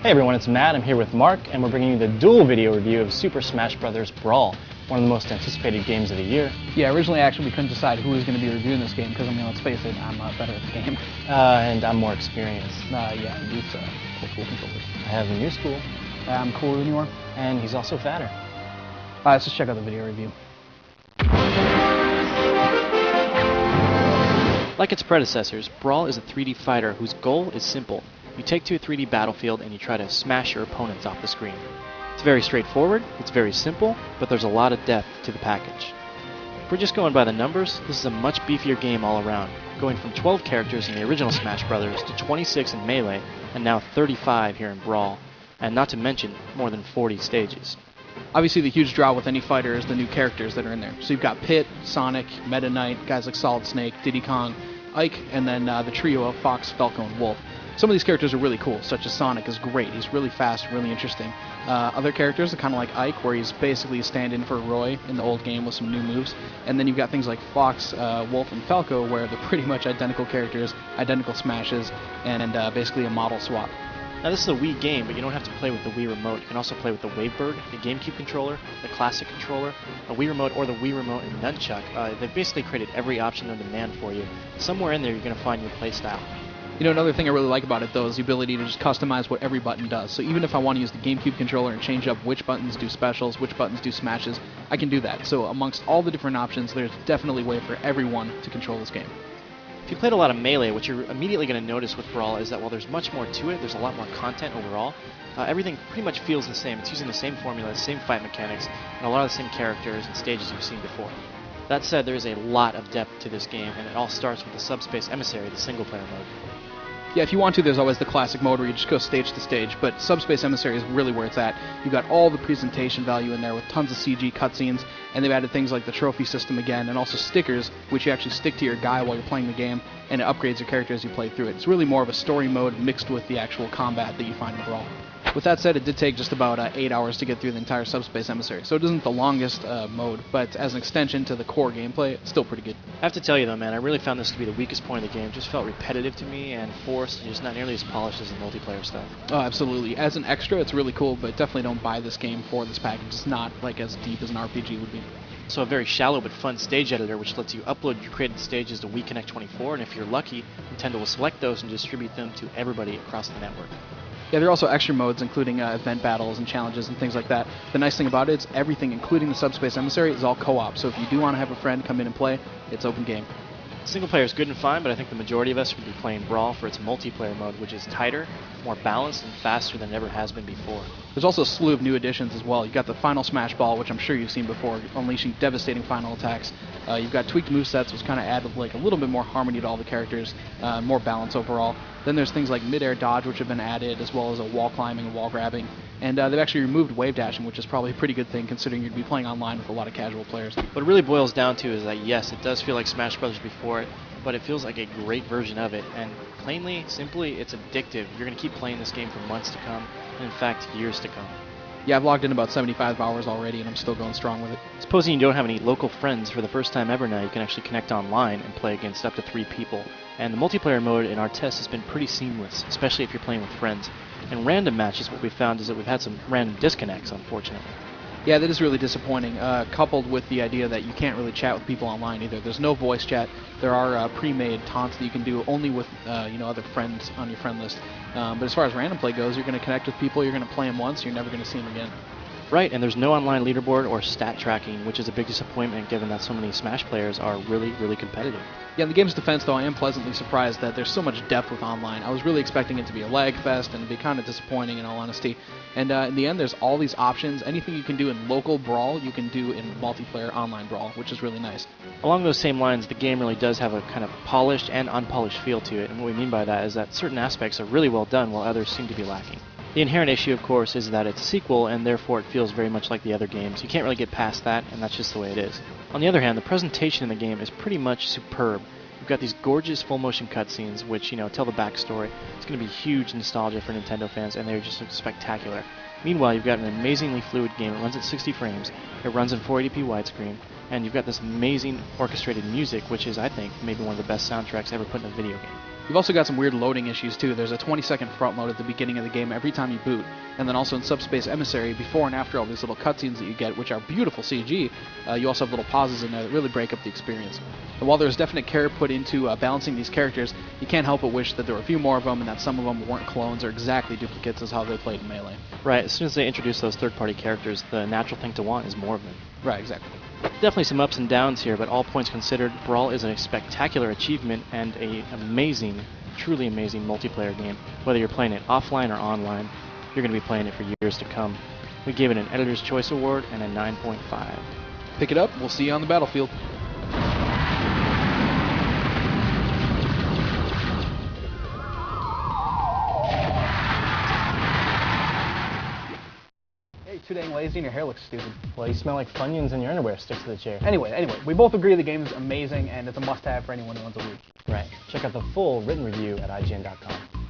Hey everyone, it's Matt. I'm here with Mark, and we're bringing you the dual video review of Super Smash Bros. Brawl, one of the most anticipated games of the year. Yeah, originally actually we couldn't decide who was going to be reviewing this game because, I mean, let's face it, I'm better at the game. And I'm more experienced. Yeah, use cool controllers. I have a new school. I'm cooler than you are. And he's also fatter. Let's just check out the video review. Like its predecessors, Brawl is a 3D fighter whose goal is simple. You take to a 3D battlefield and you try to smash your opponents off the screen. It's very straightforward, it's very simple, but there's a lot of depth to the package. If we're just going by the numbers, this is a much beefier game all around, going from 12 characters in the original Smash Bros. To 26 in Melee, and now 35 here in Brawl, and not to mention more than 40 stages. Obviously, the huge draw with any fighter is the new characters that are in there. So you've got Pit, Sonic, Meta Knight, guys like Solid Snake, Diddy Kong, Ike, and then the trio of Fox, Falco, and Wolf. Some of these characters are really cool, such as Sonic is great. He's really fast, really interesting. Other characters are kind of like Ike, where he's basically a stand-in for Roy in the old game with some new moves. And then you've got things like Fox, Wolf, and Falco, where they're pretty much identical characters, identical smashes, and basically a model swap. Now this is a Wii game, but you don't have to play with the Wii Remote. You can also play with the Wavebird, the GameCube controller, the Classic controller, a Wii Remote, or the Wii Remote and Nunchuck. They've basically created every option on demand for you. Somewhere in there you're going to find your playstyle. You know, another thing I really like about it, though, is the ability to just customize what every button does. So even if I want to use the GameCube controller and change up which buttons do specials, which buttons do smashes, I can do that. So amongst all the different options, there's definitely a way for everyone to control this game. If you played a lot of Melee, what you're immediately going to notice with Brawl is that while there's much more to it, there's a lot more content overall, everything pretty much feels the same. It's using the same formula, the same fight mechanics, and a lot of the same characters and stages you've seen before. That said, there is a lot of depth to this game, and it all starts with the Subspace Emissary, the single-player mode. Yeah, if you want to, there's always the classic mode where you just go stage to stage, but Subspace Emissary is really where it's at. You've got all the presentation value in there with tons of CG cutscenes, and they've added things like the trophy system again, and also stickers, which you actually stick to your guy while you're playing the game, and it upgrades your character as you play through it. It's really more of a story mode mixed with the actual combat that you find in Brawl. With that said, it did take just about 8 hours to get through the entire Subspace Emissary, so it isn't the longest mode, but as an extension to the core gameplay, it's still pretty good. I have to tell you though, man, I really found this to be the weakest point of the game. It just felt repetitive to me and forced, and just not nearly as polished as the multiplayer stuff. Oh, absolutely. As an extra, it's really cool, but definitely don't buy this game for this package. It's not like as deep as an RPG would be. So a very shallow but fun stage editor which lets you upload your created stages to WiiConnect 24, and if you're lucky, Nintendo will select those and distribute them to everybody across the network. Yeah, there are also extra modes, including event battles and challenges and things like that. The nice thing about it is everything, including the Subspace Emissary, is all co-op. So if you do want to have a friend come in and play, it's open game. Single player is good and fine, but I think the majority of us would be playing Brawl for its multiplayer mode, which is tighter, more balanced, and faster than it ever has been before. There's also a slew of new additions as well. You've got the final Smash Ball, which I'm sure you've seen before, unleashing devastating final attacks. You've got tweaked movesets, which kind of add like a little bit more harmony to all the characters, more balance overall. Then there's things like mid-air dodge, which have been added, as well as a wall climbing and wall grabbing. And they've actually removed wave dashing, which is probably a pretty good thing considering you'd be playing online with a lot of casual players. What it really boils down to is that yes, it does feel like Smash Bros. Before it, but it feels like a great version of it, and plainly, simply, it's addictive. You're going to keep playing this game for months to come, and in fact, years to come. Yeah, I've logged in about 75 hours already, and I'm still going strong with it. Supposing you don't have any local friends, for the first time ever now, you can actually connect online and play against up to 3 people. And the multiplayer mode in our test has been pretty seamless, especially if you're playing with friends. In random matches, what we've found is that we've had some random disconnects, unfortunately. Yeah, that is really disappointing, coupled with the idea that you can't really chat with people online either. There's no voice chat. There are pre-made taunts that you can do only with other friends on your friend list. But as far as random play goes, you're going to connect with people, you're going to play them once, you're never going to see them again. Right, and there's no online leaderboard or stat tracking, which is a big disappointment given that so many Smash players are really, really competitive. Yeah, in the game's defense, though, I am pleasantly surprised that there's so much depth with online. I was really expecting it to be a lag fest and to be kind of disappointing, in all honesty. And in the end, there's all these options. Anything you can do in local Brawl, you can do in multiplayer online Brawl, which is really nice. Along those same lines, the game really does have a kind of polished and unpolished feel to it, and what we mean by that is that certain aspects are really well done while others seem to be lacking. The inherent issue, of course, is that it's a sequel, and therefore it feels very much like the other games. You can't really get past that, and that's just the way it is. On the other hand, the presentation in the game is pretty much superb. You've got these gorgeous full-motion cutscenes, which, tell the backstory. It's going to be huge nostalgia for Nintendo fans, and they're just spectacular. Meanwhile, you've got an amazingly fluid game. It runs at 60 frames, it runs in 480p widescreen, and you've got this amazing orchestrated music, which is, I think, maybe one of the best soundtracks ever put in a video game. You've also got some weird loading issues too. There's a 20-second front load at the beginning of the game every time you boot, and then also in Subspace Emissary, before and after all these little cutscenes that you get, which are beautiful CG, you also have little pauses in there that really break up the experience. And while there's definite care put into balancing these characters, you can't help but wish that there were a few more of them and that some of them weren't clones or exactly duplicates as how they played in Melee. Right, as soon as they introduce those third-party characters, the natural thing to want is more of them. Right, exactly. Definitely some ups and downs here, but all points considered, Brawl is a spectacular achievement and a amazing, truly amazing multiplayer game. Whether you're playing it offline or online, you're going to be playing it for years to come. We gave it an Editor's Choice Award and a 9.5. Pick it up, we'll see you on the battlefield. Too dang lazy and your hair looks stupid. Well, you smell like Funyuns and your underwear sticks to the chair. Anyway, we both agree the game is amazing and it's a must-have for anyone who wants a Wii. Right. Check out the full written review at IGN.com.